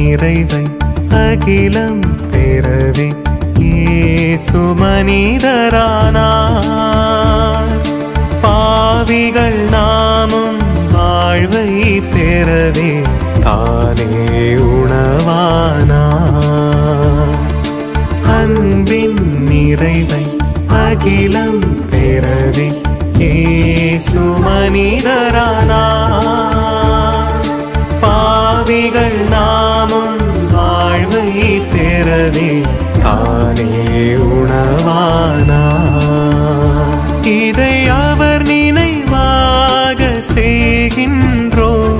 நிறைவை அகிலம் பெறவே இயேசு மனிதரானார். பாவிகள் நாமும் வாழ்வை பெறவே தானே உணவானார். அன்பின் நிறைவை அகிலம் பெறவே இயேசு மனிதரானார். பாவிகள் நாமும் வாழ்வை பெறவே தானே உணவானார். இதை அவர் நினைவாக செய்கின்றோம்,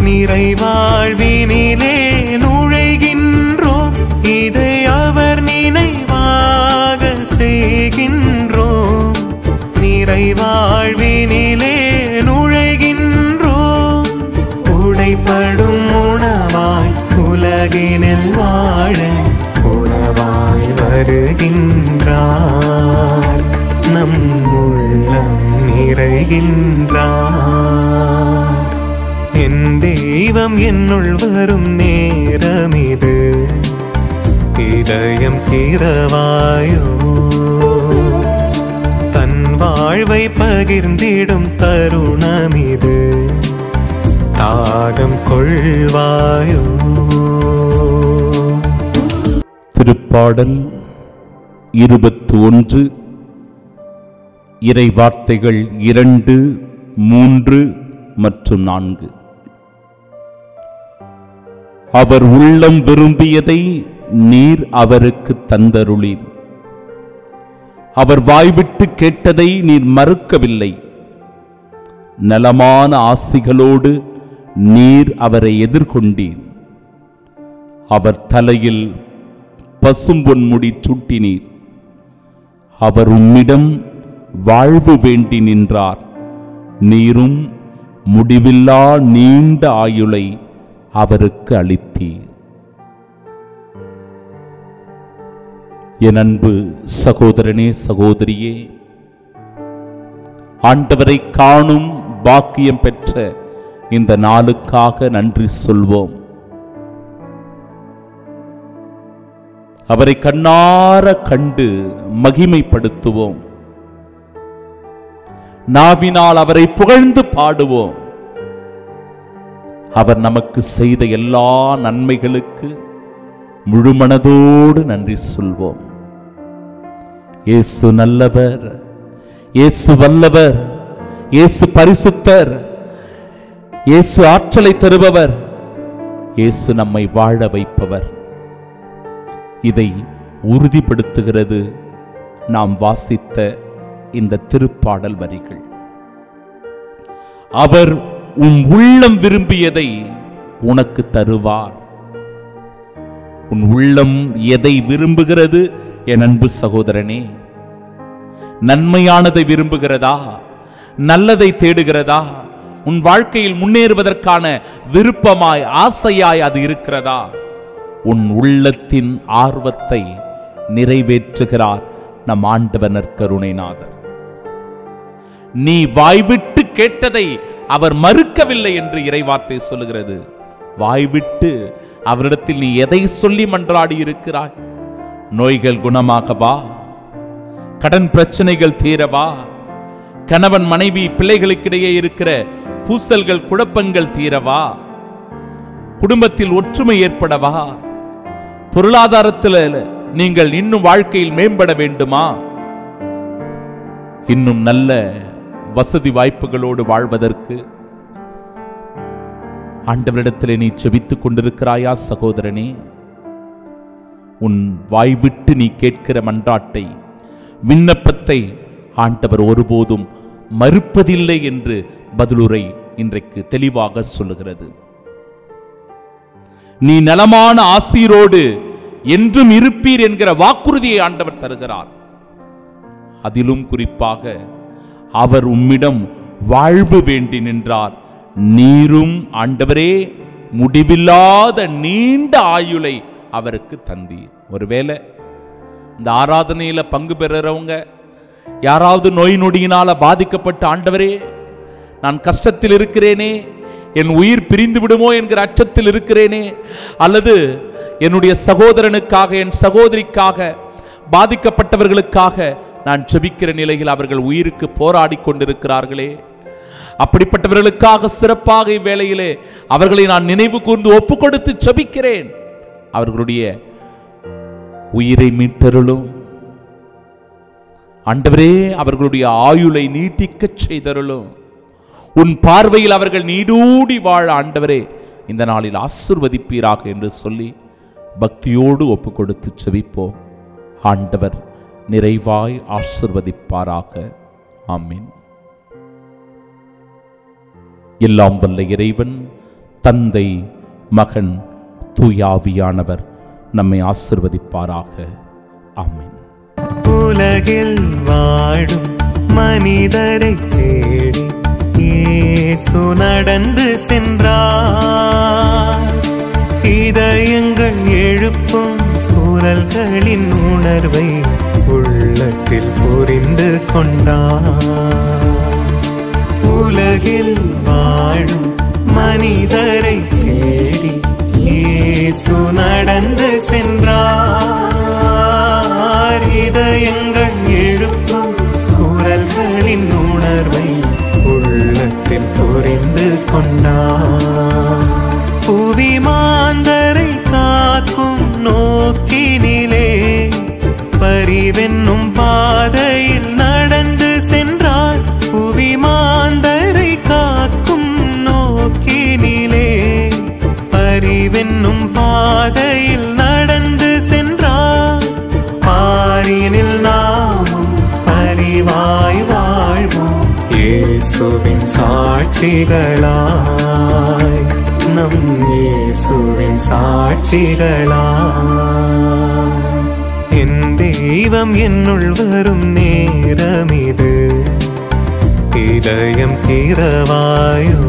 நிறைவாழ்வினிலே நுழைகின்றோம். இதை அவர் நினைவாக செய்கின்றோம், நிறைவாழ்வினிலே நுழைகின்றோம். உடைப்படும் உணவாய் உலகினில் வாழ உணவாய் வருகின்றார், நம் உள்ளம் நிறைகின்றார். என் தெய்வம் என்னுள் வரும் நேரமிது, இதயம் திறவாயோ. தன் வாழ்வை பகிர்ந்திடும் தருணமிது, தாகம் கொள்வாயோ. திருப்பாடல் 21 இறை வார்த்தைகள் 2, 3 மற்றும் 4. அவர் உள்ளம் விரும்பியதை நீர் அவருக்கு தந்தருளீர். அவர் வாய்விட்டு கேட்டதை நீர் மறுக்கவில்லை. நலமான ஆசிகளோடு நீர் அவரை எதிர்கொண்டீர். அவர் தலையில் பசும்பொன்முடி சூட்டினீர். அவர் உம்மிடம் வாழ்வு வேண்டி நின்றார். நீரும் முடிவில்லா நீண்ட ஆயுளை அவருக்கு அளித்தீர். என் அன்பு சகோதரனே, சகோதரியே, ஆண்டவரை காணும் பாக்கியம் பெற்ற இந்த நாளுக்காக நன்றி சொல்வோம். அவரை கண்ணார கண்டு மகிமைப்படுத்துவோம். நாவினால் அவரை புகழ்ந்து பாடுவோம். அவர் நமக்கு செய்த எல்லா நன்மைகளுக்கு முழுமனதோடு நன்றி சொல்வோம். இயேசு நல்லவர், இயேசு வல்லவர், இயேசு பரிசுத்தர், இயேசு ஆற்றலை தருபவர், இயேசு நம்மை வாழ வைப்பவர். இதை உறுதிப்படுத்துகிறது நாம் வாசித்த இந்த திருப்பாடல் வரிகள். அவர் உன் உள்ளம் விரும்பியதை உனக்கு தருவார். உன் உள்ளம் எதை விரும்புகிறது என் அன்பு சகோதரனே? நன்மையானதை விரும்புகிறதா? நல்லதை தேடுகிறதா? உன் வாழ்க்கையில் முன்னேறுவதற்கான விருப்பமாய் ஆசையாய் அது இருக்கிறதா? உன் உள்ளத்தின் ஆர்வத்தை நிறைவேற்றுகிறார் நம் ஆண்டவர் நற்கருணைநாதர். நீ வாய்விட்டு கேட்டதை அவர் மறுக்கவில்லை என்று இறைவார்த்தை சொல்லுகிறது. வாய்விட்டு அவரிடத்தில் நீ எதை சொல்லி மன்றாடி இருக்கிறாய்? நோய்கள் குணமாகவா? கடன் பிரச்சனைகள் தீரவா? கணவன் மனைவி பிள்ளைகளுக்கிடையே இருக்கிற பூசல்கள் குழப்பங்கள் தீரவா? குடும்பத்தில் ஒற்றுமை ஏற்படவா? பொருளாதாரத்தில் நீங்கள் இன்னும் வாழ்க்கையில் மேம்பட வேண்டுமா? இன்னும் நல்ல வசதி வாய்ப்புகளோடு வாழ்வதற்கு ஆண்டவரிடத்தில் நீ செபித்துக் கொண்டிருக்கிறாயா சகோதரனே? உன் வாய்விட்டு நீ கேட்கிற மன்றாட்டை, விண்ணப்பத்தை ஆண்டவர் ஒருபோதும் மறுப்பதில்லை என்று பதிலுரை இன்றைக்கு தெளிவாக சொல்லுகிறது. நீ நலமான ஆசீரோடு என்றும் இருப்பீர் என்கிற வாக்குறுதியை ஆண்டவர் தருகிறார். அதிலும் குறிப்பாக அவர் உம்மிடம் வாழ்வு வேண்டி நின்றார். நீரும் ஆண்டவரே முடிவில்லாத நீண்ட ஆயுளை அவருக்கு தந்தீர். ஒருவேளை இந்த ஆராதனையில பங்கு பெறுறவங்க யாராவது நோய் நொடியினால பாதிக்கப்பட்ட, ஆண்டவரே நான் கஷ்டத்தில் இருக்கிறேனே, என் உயிர் பிரிந்து விடுமோ என்கிற அச்சத்தில் இருக்கிறேனே, அல்லது என்னுடைய சகோதரனுக்காக, என் சகோதரிக்காக, பாதிக்கப்பட்டவர்களுக்காக நான் ஜெபிக்கிற நிலையில் அவர்கள் உயிருக்கு போராடி கொண்டிருக்கிறார்களே, அப்படிப்பட்டவர்களுக்காக சிறப்பாக இவ்வேளையிலே அவர்களை நான் நினைவு கூர்ந்து ஒப்பு கொடுத்து ஜெபிக்கிறேன். அவர்களுடைய உயிரை மீட்டருளும் ஆண்டவரே, அவர்களுடைய ஆயுளை நீட்டிக்க செய்தருளும். உன் பார்வையில் அவர்கள் நீடூடி வாழ ஆண்டவரே இந்த நாளில் ஆசீர்வதிப்பீராக என்று சொல்லி பக்தியோடு ஒப்பு கொடுத்து ஜெபிப்போம். ஆண்டவர் நிறைவாய் ஆசீர்வதிப்பாராக. ஆமென். எல்லாம் வல்ல இறைவன், தந்தை, மகன், தூயாவியானவர் நம்மை ஆசீர்வதிப்பாராக. ஆமென். உலகில் வாழும் மனிதரை தேடி இயேசு நடந்து சென்றார். இதயங்கள் எழுப்பும் குரல்களின் உணர்வை உள்ளத்தில் புரிந்து கொண்டார். உலகில் வாழும் மனிதரை தேடி இயேசு நடந்து சென்றார். இதயங்கள் எழுப்பும் குரல்களின் உணர்வை உள்ளத்தில் புரிந்து கொண்டார். புவி மாந்தரை காக்கும் நோக்கினிலே பரிவென்னும் பாதையில் நடந்து சென்றார். புவி மாந்தரை காக்கும் நோக்கினிலே பரிவென்னும் பாதையில் நடந்து சென்றார். பாரினில் நாமும் பரிவாய் வாழ்வோம், இயேசுவின் சாட்சிகளாய், நம் இயேசுவின் சாட்சிகளாய். என் தெய்வம் என்னுள் வரும் நேரம் இது, இதயம் திறவாயோ,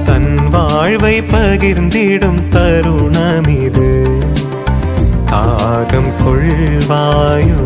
தன் வாழ்வை பகிர்ந்திடும் தருணம் இது, தாகம் கொள்வாயோ.